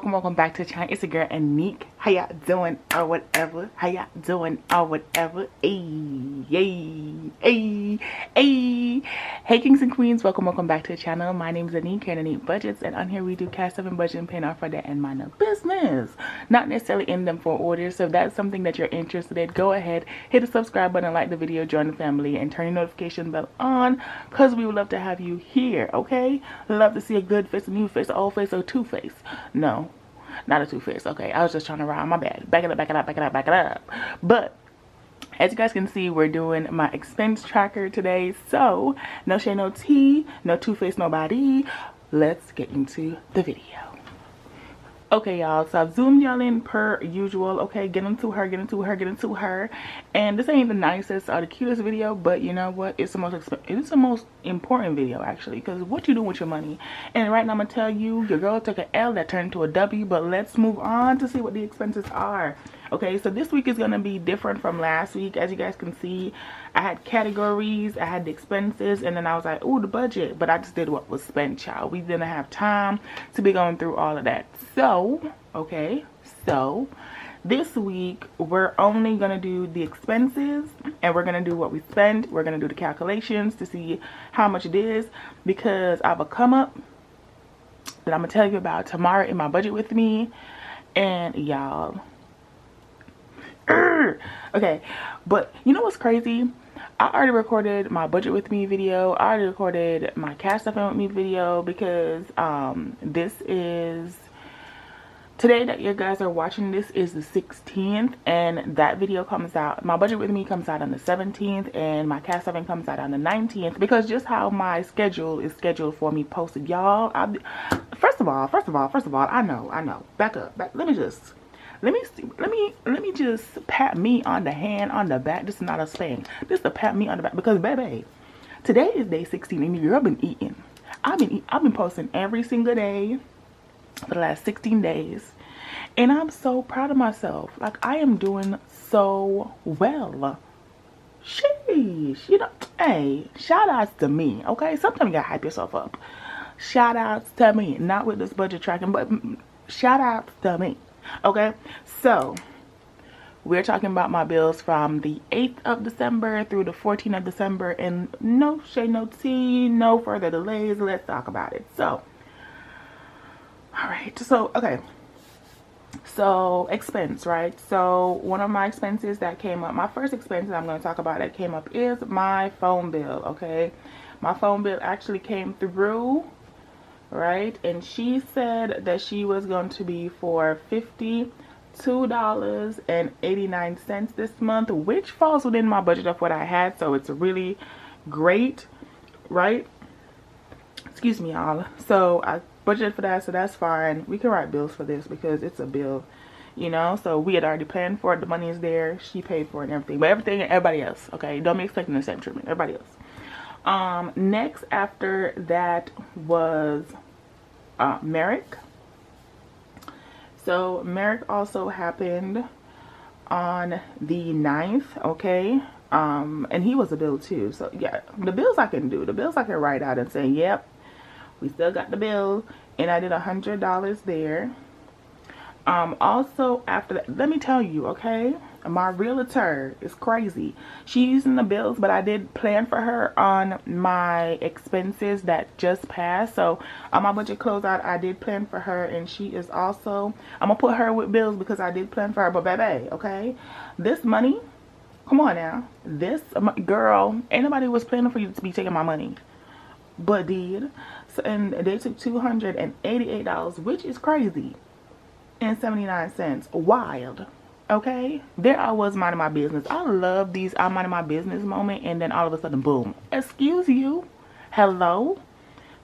welcome back to the channel. It's your girl Aneke. How y'all doing or whatever? How y'all doing or whatever? Hey, hey kings and queens, welcome back to the channel. My name is Aneke and Aneke Budgets, and on here we do cash stuff and budget and paying off for that and mind of business, not necessarily in them for orders. So if that's something that you're interested in, go ahead, hit the subscribe button, like the video, join the family, and turn your notification bell on, because we would love to have you here. Okay, love to see a good face, a new face, an old face, or two-face. No, not a two-face. Okay, I was just trying to rhyme. My bad. Back it up. But as you guys can see, we're doing my expense tracker today. So no shade, no tea, no two-face, nobody. Let's get into the video. Okay, y'all, so I've zoomed y'all in per usual. Okay, get into her. And this ain't the nicest or the cutest video, but you know what? It's the most important video, actually, because what you doing with your money. And right now I'm gonna tell you, your girl took an L that turned into a W, but let's move on to see what the expenses are. Okay, so this week is gonna be different from last week. As you guys can see, I had categories, I had the expenses, and then I was like, oh, the budget, but I just did what was spent, y'all. We didn't have time to be going through all of that. So okay, so this week we're only gonna do the expenses, and we're gonna do what we spend. We're gonna do the calculations to see how much it is, because I have a come up that I'm gonna tell you about tomorrow in my budget with me. And y'all, okay, but you know what's crazy? I already recorded my budget with me video. I already recorded my cash stuff with me video, because this is today that you guys are watching. This is the 16th, and that video comes out, my budget with me comes out on the 17th, and my cash stuffing comes out on the 19th, because just how my schedule is scheduled for me posted, y'all. First of all, I know. Back up. Let me just pat me on the hand on the back. This is not a slang. This is to pat me on the back, because baby, today is day 16, and your girl been eating. I've been posting every single day for the last 16 days, and I'm so proud of myself. Like, I am doing so well. Sheesh, you know, hey, shout outs to me. Okay, sometimes you gotta hype yourself up. Shout outs to me, not with this budget tracking, but shout outs to me. Okay, so we're talking about my bills from the 8th of December through the 14th of December, and no shade, no tea, no further delays. Let's talk about it. So, all right, so okay, so expense, right? So one of my expenses that came up, my first expense that I'm going to talk about that came up is my phone bill. Okay, my phone bill actually came through, right? And she said that she was going to be for $52.89 this month, which falls within my budget of what I had, so it's really great, right? Excuse me, y'all. So I budgeted for that, so that's fine. We can write bills for this because it's a bill, you know. So we had already planned for it. The money is there. She paid for it and everything. But everybody else, okay? Don't be expecting the same treatment. Everybody else. Next after that was Merrick. So Merrick also happened on the 9th, okay? And he was a bill too. So yeah, the bills I can do. The bills I can write out and say, yep, we still got the bill, and I did $100 there. Also after that, let me tell you, okay, my realtor is crazy. She's using the bills, but I did plan for her on my expenses that just passed. So on my budget closeout, I did plan for her, and she is also, I'm gonna put her with bills because I did plan for her. But baby, okay, this money, come on now, this girl, ain't nobody was planning for you to be taking my money, but did. So, and they took $288, which is crazy, and 79 cents. Wild. Okay, there I was minding my business. I love these I'm minding my business moment, and then all of a sudden, boom, excuse you, hello.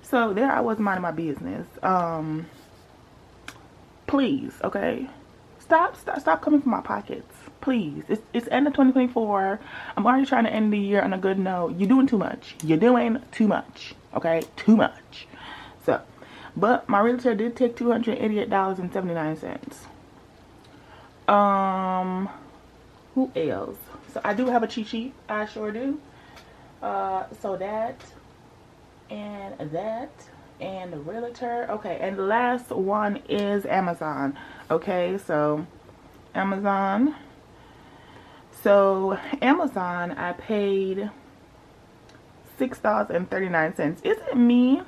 So there I was minding my business. Please, okay, stop coming from my pockets, please. It's end of 2024. I'm already trying to end the year on a good note. You're doing too much. Okay, too much. So, but my realtor did take $288.79. Who else? So I do have a cheat sheet. I sure do. So that and that and realtor. Okay, and the last one is Amazon. Okay, so Amazon. So Amazon, I paid $6.39. Is it me,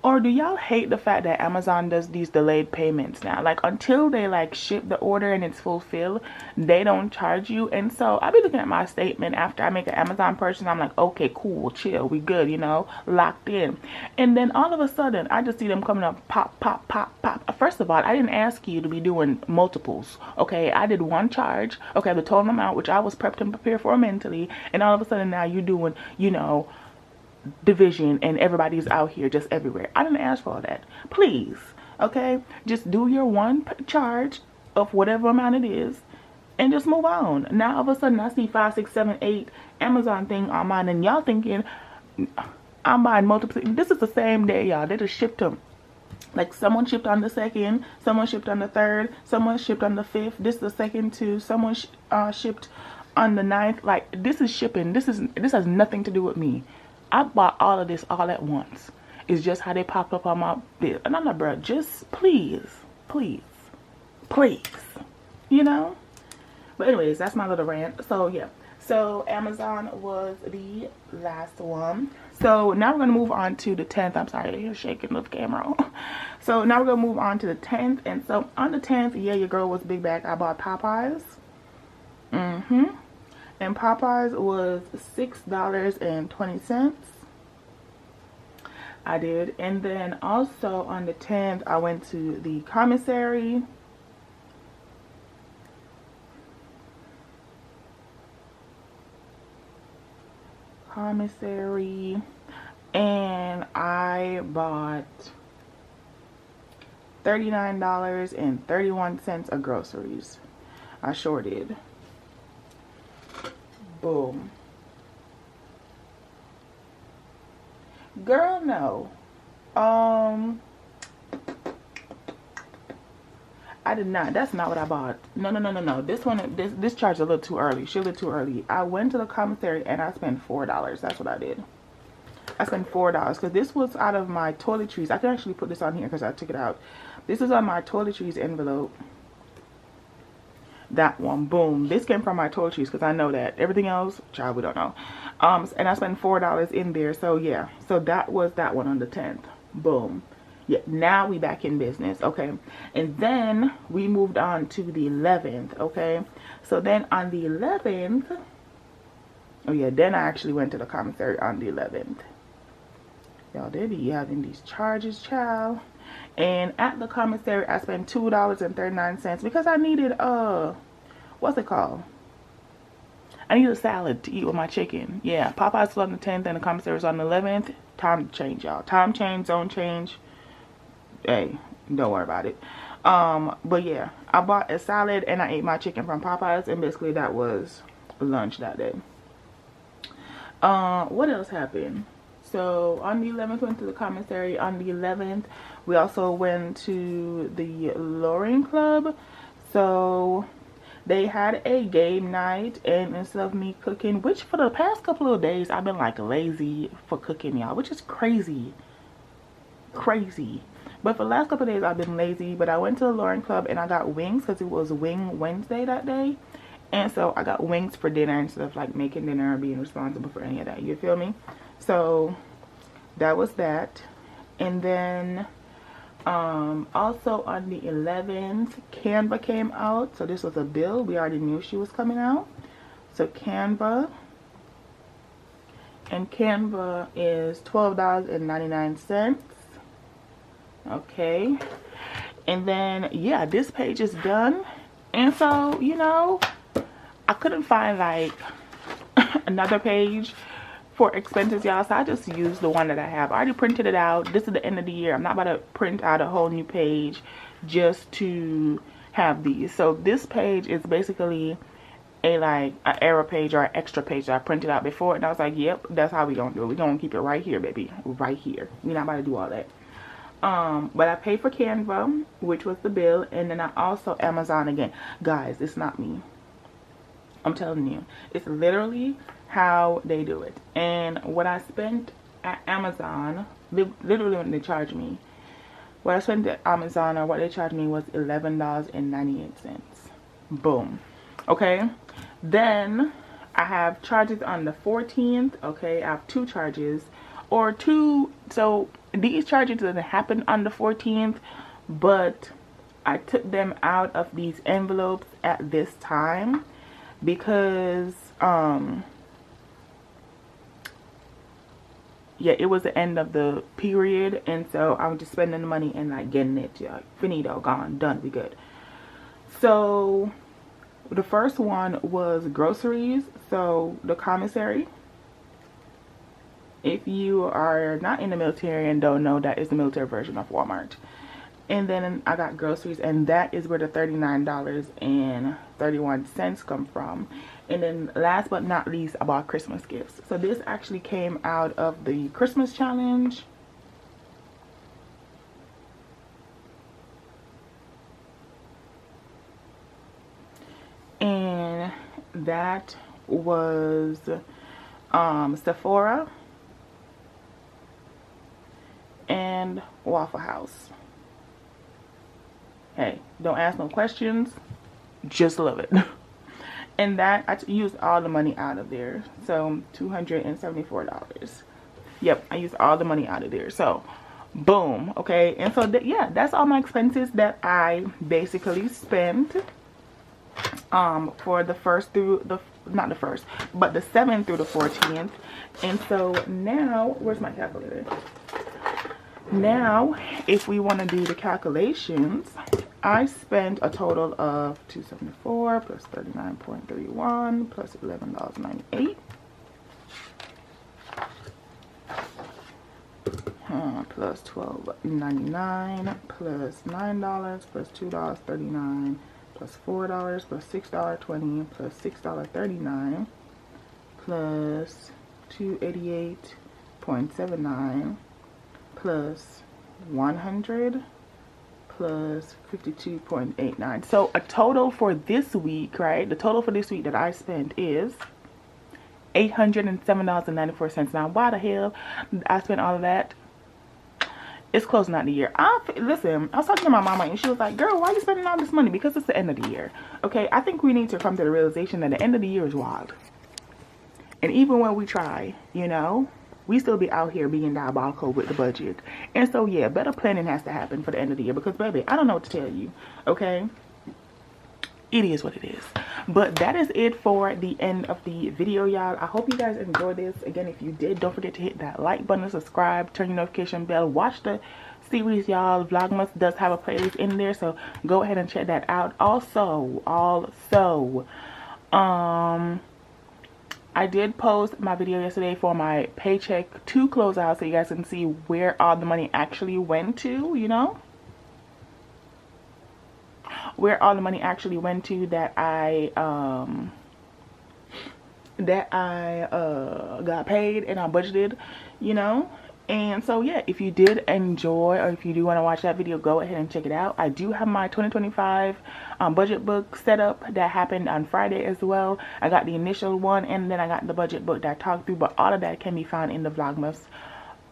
or do y'all hate the fact that Amazon does these delayed payments now? Like, until they like ship the order and it's fulfilled, they don't charge you. And so I'll be looking at my statement after I make an Amazon purchase. I'm like, okay, cool, chill, we good, you know, locked in. And then all of a sudden, I just see them coming up, pop, pop, pop, pop. First of all, I didn't ask you to be doing multiples, okay? I did one charge, okay, the total amount, which I was prepped and prepared for mentally. And all of a sudden now you're doing, you know, division, and everybody's out here just everywhere. I didn't ask for all that. Please, okay, just do your one charge of whatever amount it is and just move on. Now all of a sudden I see 5, 6, 7, 8 Amazon thing on mine, and y'all thinking I'm buying multiple. This is the same day, y'all. They just shipped them. Like, someone shipped on the 2nd, someone shipped on the 3rd, someone shipped on the 5th. This is the 2nd too. Someone shipped on the 9th. Like, this is shipping. This has nothing to do with me. I bought all of this all at once. It's just how they popped up on my bill. And I'm like, bro, just please, please, please, you know? But anyways, that's my little rant. So yeah, so Amazon was the last one. So now we're going to move on to the 10th. I'm sorry, you're shaking the camera. So now we're going to move on to the 10th. And so on the 10th, yeah, your girl was big bag. I bought Popeyes. And Popeyes was $6.20. I did. And then also on the 10th, I went to the commissary. And I bought $39.31 of groceries. I sure did. Boom. Girl, no. I did not. That's not what I bought. No. This charge a little too early. She a little too early. I went to the commissary and I spent $4. That's what I did. I spent $4 because this was out of my toiletries. I can actually put this on here because I took it out. This is on my toiletries envelope. That one, boom. This came from my toiletries because I know that. Everything else, child, we don't know. And I spent $4 in there. So yeah, so that was that one on the 10th. Boom. Yeah, now we back in business. Okay, and then we moved on to the 11th. Okay, so then on the 11th, oh yeah, then I actually went to the commissary on the 11th. Y'all, they be having these charges, child. And at the commissary, I spent $2.39 because I needed, what's it called? I needed a salad to eat with my chicken. Yeah, Popeyes was on the 10th and the commissary was on the 11th. Time to change, y'all. Time change, zone change. Hey, don't worry about it. But yeah, I bought a salad and I ate my chicken from Popeyes, and basically that was lunch that day. What else happened? So on the 11th, went to the commissary. On the 11th, we also went to the Loring Club. So they had a game night, and instead of me cooking, which for the past couple of days I've been like lazy for cooking, y'all, which is crazy. But for the last couple of days I've been lazy. But I went to the Loring Club and I got wings because it was Wing Wednesday that day. And so I got wings for dinner instead of like making dinner or being responsible for any of that. You feel me? So that was that. And then also on the 11th, Canva came out. So this was a bill. We already knew she was coming out. So Canva. And Canva is $12.99. Okay. And then, yeah, this page is done. And so, you know, I couldn't find like another page for expenses, y'all, so I just used the one that I have. I already printed it out. This is the end of the year. I'm not about to print out a whole new page just to have these. So this page is basically a like an error page or an extra page that I printed out before, and I was like, yep, that's how we gonna do it. We gonna keep it right here, baby, right here. We're not about to do all that. But I paid for Canva, which was the bill, and then I also Amazon again. Guys, it's not me. I'm telling you, it's literally how they do it. And what I spent at Amazon, literally when they charged me, what I spent at Amazon, or what they charged me, was $11.98. Boom. Okay. Then I have charges on the 14th. Okay, I have 2 charges, or 2. So these charges didn't happen on the 14th, but I took them out of these envelopes at this time because yeah, it was the end of the period, and so I was just spending the money and like getting it, like, finito, gone, done, we good. So the first one was groceries. So the commissary, if you are not in the military and don't know, that is the military version of Walmart. And then I got groceries, and that is where the $39.31 come from. And then last but not least, I bought Christmas gifts. So this actually came out of the Christmas challenge. And that was Sephora and Waffle House. Hey, don't ask no questions, just love it. And that, I used all the money out of there. So $274. Yep, I used all the money out of there. So boom. Okay, and so yeah, that's all my expenses that I basically spent for the 1st through the, not the 1st, but the 7th through the 14th. And so now, where's my calculator? Now, if we want to do the calculations, I spent a total of $274 plus 39.31 plus $11.98 plus $12.99 plus $9 plus $2.39 plus $4 plus $6.20 plus $6.39 plus $288.79 plus 100 plus 52.89. So a total for this week, right? The total for this week that I spent is $807.94. Now, why the hell I spent all of that? It's closing out the year. Listen, I was talking to my mama, and she was like, girl, why are you spending all this money? Because it's the end of the year. Okay, I think we need to come to the realization that the end of the year is wild. And even when we try, you know, we still be out here being diabolical with the budget. And so, yeah, better planning has to happen for the end of the year. Because, baby, I don't know what to tell you. Okay? It is what it is. But that is it for the end of the video, y'all. I hope you guys enjoyed this. Again, if you did, don't forget to hit that like button, subscribe, turn your notification bell, watch the series, y'all. Vlogmas does have a playlist in there, so go ahead and check that out. Also, I did post my video yesterday for my paycheck to close out, so you guys can see where all the money actually went to, you know, where all the money actually went to that I got paid and I budgeted, you know. And so, yeah, if you did enjoy, or if you do want to watch that video, go ahead and check it out. I do have my 2025 budget book set up that happened on Friday as well. I got the initial one, and then I got the budget book that I talked through, but all of that can be found in the Vlogmas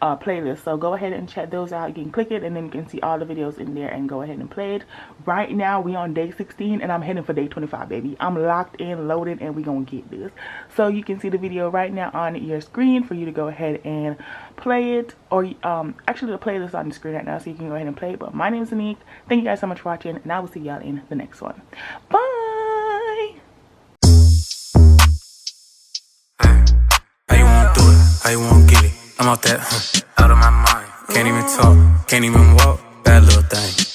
playlist. So go ahead and check those out. You can click it, and then you can see all the videos in there and go ahead and play it. Right now, we on day 16, and I'm heading for day 25, baby. I'm locked in, loaded, and we gonna get this. So you can see the video right now on your screen for you to go ahead and play it, or actually the playlist on the screen right now, so you can go ahead and play it. But my name is Aneke. Thank you guys so much for watching, and I will see y'all in the next one. Bye. How you wanna do it? How you wanna get it? I'm out that, out of my mind. Can't even talk, can't even walk. Bad little thing.